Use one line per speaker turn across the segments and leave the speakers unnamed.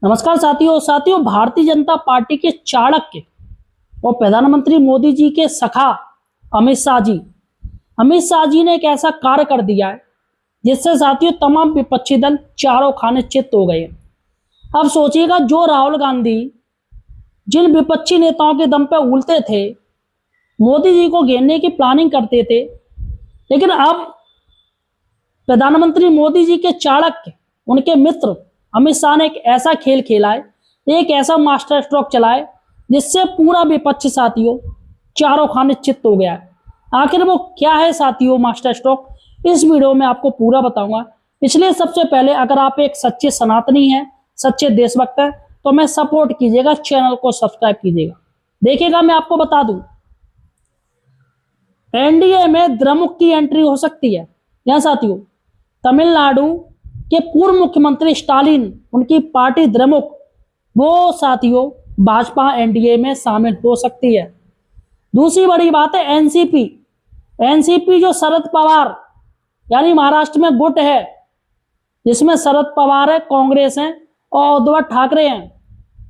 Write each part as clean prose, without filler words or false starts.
नमस्कार साथियों भारतीय जनता पार्टी के चाणक्य और प्रधानमंत्री मोदी जी के सखा अमित शाह जी ने एक ऐसा कार्य कर दिया है जिससे साथियों तमाम विपक्षी दल चारों खाने चित्त हो गए। अब सोचिएगा, जो राहुल गांधी जिन विपक्षी नेताओं के दम पे उलते थे, मोदी जी को घेरने की प्लानिंग करते थे, लेकिन अब प्रधानमंत्री मोदी जी के चाणक्य उनके मित्र अमित शाह ने एक ऐसा खेल खेला है, एक ऐसा मास्टर स्ट्रोक चलाए जिससे पूरा विपक्ष साथियों चारों खाने चित्त हो गया है। आखिर वो क्या है साथियों मास्टर स्ट्रोक, इस वीडियो में आपको पूरा बताऊंगा। इसलिए सबसे पहले अगर आप एक सच्चे सनातनी हैं, सच्चे देशभक्त हैं, तो मैं सपोर्ट कीजिएगा, चैनल को सब्सक्राइब कीजिएगा। देखिएगा, मैं आपको बता दूं, एनडीए में द्रमुक की एंट्री हो सकती है। यहां साथियों तमिलनाडु के पूर्व मुख्यमंत्री स्टालिन, उनकी पार्टी द्रमुक, वो साथियों भाजपा एनडीए में शामिल हो सकती है। दूसरी बड़ी बात है एनसीपी जो शरद पवार यानी महाराष्ट्र में गुट है, जिसमें शरद पवार है, कांग्रेस है और उद्धव ठाकरे हैं,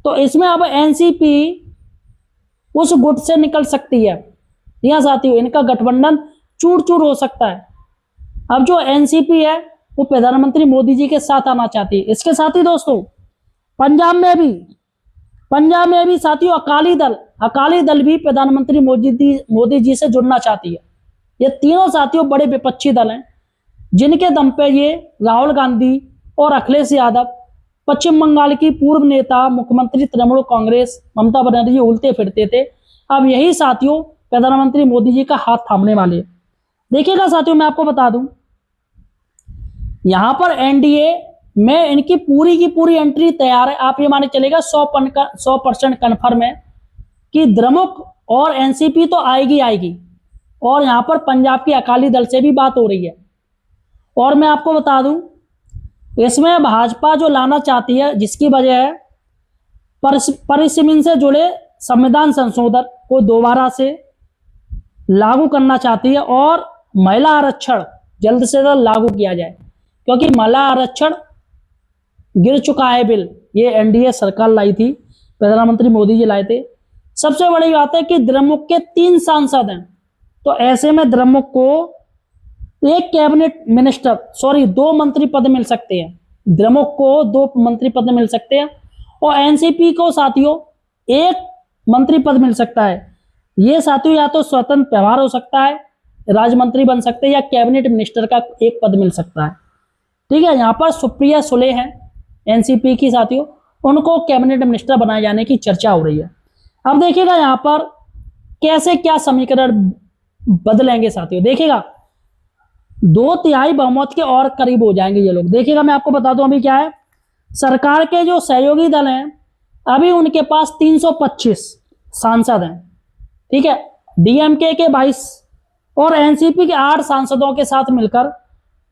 तो इसमें अब एनसीपी उस गुट से निकल सकती है। यहां साथियों इनका गठबंधन चूर चूर हो सकता है। अब जो एनसीपी है वो प्रधानमंत्री मोदी जी के साथ आना चाहती है। इसके साथ ही दोस्तों पंजाब में भी साथियों अकाली दल भी प्रधानमंत्री मोदी जी से जुड़ना चाहती है। ये तीनों साथियों बड़े विपक्षी दल हैं जिनके दम पे ये राहुल गांधी और अखिलेश यादव, पश्चिम बंगाल की पूर्व नेता मुख्यमंत्री तृणमूल कांग्रेस ममता बनर्जी उलटे फिरते थे। अब यही साथियों प्रधानमंत्री मोदी जी का हाथ थामने वाले हैं। देखिएगा साथियों, मैं आपको बता दूं, यहां पर एनडीए में इनकी पूरी की पूरी एंट्री तैयार है। आप ये माने चलेगा 100% कन्फर्म है कि द्रमुक और एनसीपी तो आएगी। और यहां पर पंजाब की अकाली दल से भी बात हो रही है। और मैं आपको बता दूं, इसमें भाजपा जो लाना चाहती है, जिसकी वजह है परिसीमन से जुड़े संविधान संशोधन को दोबारा से लागू करना चाहती है और महिला आरक्षण जल्द से जल्द लागू किया जाए, क्योंकि महिला आरक्षण गिर चुका है बिल। ये एनडीए सरकार लाई थी, प्रधानमंत्री मोदी जी लाए थे। सबसे बड़ी बात है कि द्रमुक के 3 सांसद हैं, तो ऐसे में द्रमुक को एक कैबिनेट मिनिस्टर 2 मंत्री पद मिल सकते हैं। द्रमुक को 2 मंत्री पद मिल सकते हैं और एनसीपी को साथियों 1 मंत्री पद मिल सकता है। ये साथियों या तो स्वतंत्र प्रभार हो सकता है, राज्य मंत्री बन सकते हैं, या कैबिनेट मिनिस्टर का एक पद मिल सकता है। ठीक है, यहाँ पर सुप्रिया सुले हैं एनसीपी की साथियों, उनको कैबिनेट मिनिस्टर बनाए जाने की चर्चा हो रही है। अब देखिएगा यहाँ पर कैसे क्या समीकरण बदलेंगे साथियों। देखिएगा 2/3 बहुमत के और करीब हो जाएंगे ये लोग। देखिएगा, मैं आपको बता दूं अभी क्या है, सरकार के जो सहयोगी दल हैं अभी उनके पास 325 सांसद हैं। ठीक है, डीएमके के 22 और एनसीपी के 8 सांसदों के साथ मिलकर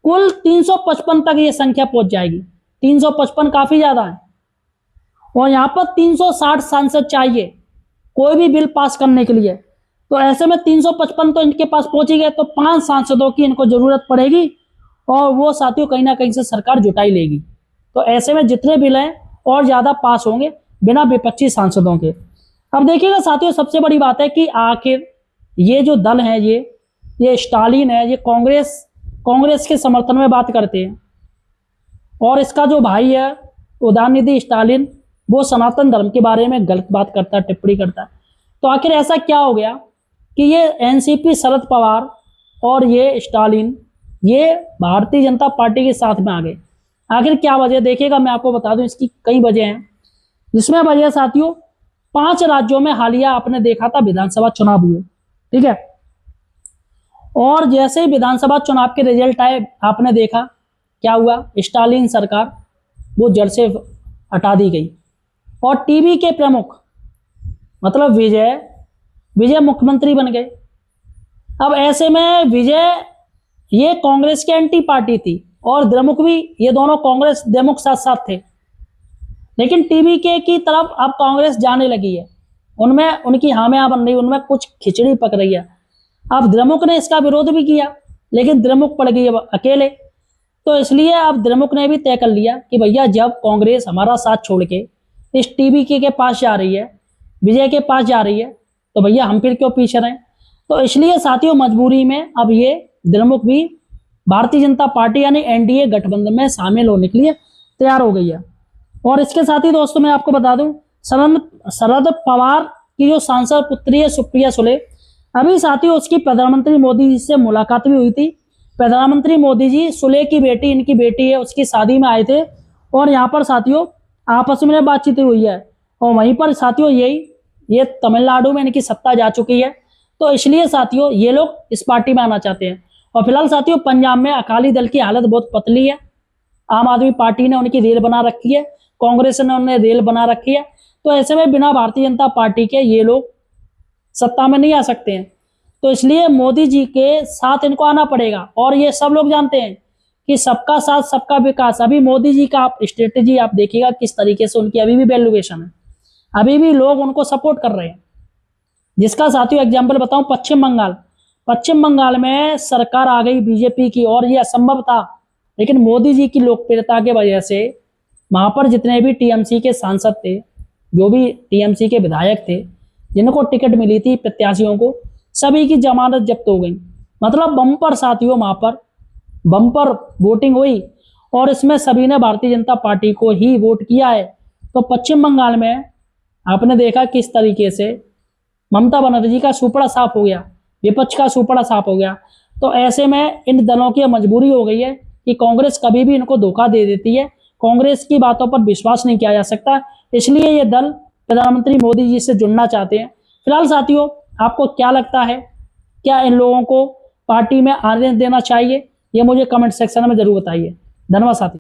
कुल 355 तक ये संख्या पहुंच जाएगी। 355 काफी ज्यादा है। और यहां पर 360 सांसद चाहिए कोई भी बिल पास करने के लिए, तो ऐसे में 355 तो इनके पास पहुंच ही गए, तो 5 सांसदों की इनको जरूरत पड़ेगी और वो साथियों कहीं ना कहीं से सरकार जुटाई लेगी। तो ऐसे में जितने बिल हैं और ज्यादा पास होंगे बिना विपक्षी सांसदों के। अब देखिएगा साथियों, सबसे बड़ी बात है कि आखिर ये जो दल है, ये स्टालिन है, ये कांग्रेस के समर्थन में बात करते हैं, और इसका जो भाई है उदयनिधि स्टालिन, वो सनातन धर्म के बारे में गलत बात करता है, टिप्पणी करता है। तो आखिर ऐसा क्या हो गया कि ये एनसीपी शरद पवार और ये स्टालिन ये भारतीय जनता पार्टी के साथ में आ गए? आखिर क्या वजह, देखिएगा मैं आपको बता दूं, इसकी कई वजह हैं। जिसमें वजह साथियों 5 राज्यों में हालिया आपने देखा था विधानसभा चुनाव हुए। ठीक है, और जैसे ही विधानसभा चुनाव के रिजल्ट आए, आपने देखा क्या हुआ, स्टालिन सरकार वो जड़ से हटा दी गई और टीवी के प्रमुख मतलब विजय मुख्यमंत्री बन गए। अब ऐसे में विजय ये कांग्रेस के एंटी पार्टी थी और द्रमुक भी, ये दोनों कांग्रेस द्रमुक साथ साथ थे, लेकिन टीवी के की तरफ अब कांग्रेस जाने लगी है, उनमें उनकी हामियां बन रही, उनमें कुछ खिचड़ी पक रही है। अब द्रमुक ने इसका विरोध भी किया, लेकिन द्रमुक पड़ गई अब अकेले। तो इसलिए अब द्रमुक ने भी तय कर लिया कि भैया जब कांग्रेस हमारा साथ छोड़ के इस टीबीके के पास जा रही है, विजय के पास जा रही है, तो भैया हम फिर क्यों पीछे रहें। तो इसलिए साथियों मजबूरी में अब ये द्रमुक भी भारतीय जनता पार्टी यानी एनडीए गठबंधन में शामिल होने के लिए तैयार हो गई है। और इसके साथ ही दोस्तों मैं आपको बता दूं, शरद पवार की जो सांसद पुत्री है सुप्रिया सुले, अभी साथियों उसकी प्रधानमंत्री मोदी जी से मुलाकात भी हुई थी। प्रधानमंत्री मोदी जी सुले की बेटी, इनकी बेटी है, उसकी शादी में आए थे और यहाँ पर साथियों आपस में बातचीत हुई है। और वहीं पर साथियों ये तमिलनाडु में इनकी सत्ता जा चुकी है, तो इसलिए साथियों ये लोग इस पार्टी में आना चाहते हैं। और फिलहाल साथियों पंजाब में अकाली दल की हालत बहुत पतली है। आम आदमी पार्टी ने उनकी रेल बना रखी है, कांग्रेस ने उन्हें रेल बना रखी है। तो ऐसे में बिना भारतीय जनता पार्टी के ये लोग सत्ता में नहीं आ सकते हैं। तो इसलिए मोदी जी के साथ इनको आना पड़ेगा। और ये सब लोग जानते हैं कि सबका साथ सबका विकास, अभी मोदी जी का आप स्ट्रेटेजी आप देखिएगा किस तरीके से उनकी अभी भी वैल्यूएशन है, अभी भी लोग उनको सपोर्ट कर रहे हैं। जिसका साथियों एग्जाम्पल बताऊं, पश्चिम बंगाल में सरकार आ गई बीजेपी की और ये असंभव था, लेकिन मोदी जी की लोकप्रियता की वजह से वहां पर जितने भी टीएमसी के सांसद थे, जो भी टीएमसी के विधायक थे, जिनको टिकट मिली थी प्रत्याशियों को, सभी की जमानत जब्त हो गई। मतलब बम्पर साथियों वहां पर बम्पर वोटिंग हुई और इसमें सभी ने भारतीय जनता पार्टी को ही वोट किया है। तो पश्चिम बंगाल में आपने देखा किस तरीके से ममता बनर्जी का सुपड़ा साफ हो गया, विपक्ष का सुपड़ा साफ हो गया। तो ऐसे में इन दलों की मजबूरी हो गई है कि कांग्रेस कभी भी इनको धोखा दे देती है, कांग्रेस की बातों पर विश्वास नहीं किया जा सकता। इसलिए ये दल प्रधानमंत्री मोदी जी से जुड़ना चाहते हैं। फिलहाल साथियों आपको क्या लगता है, क्या इन लोगों को पार्टी में आने देना चाहिए, ये मुझे कमेंट सेक्शन में जरूर बताइए। धन्यवाद साथियों।